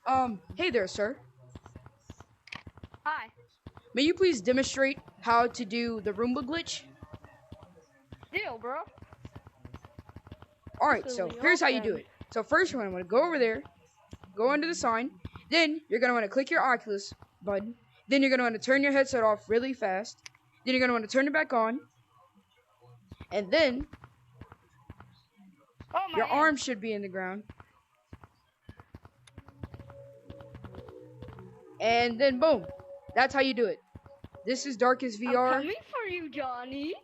Hey there, sir. Hi. May you please demonstrate how to do the Roomba glitch? Deal, bro. Alright, so here's how you do it. So first you're going to want to go over there, go under the sign, then you're going to want to click your Oculus button, then you're going to want to turn your headset off really fast, then you're going to want to turn it back on, and then Oh my your hand. arm should be in the ground. And then boom. That's how you do it. This is Darkest I'm VR. coming for you, Johnny.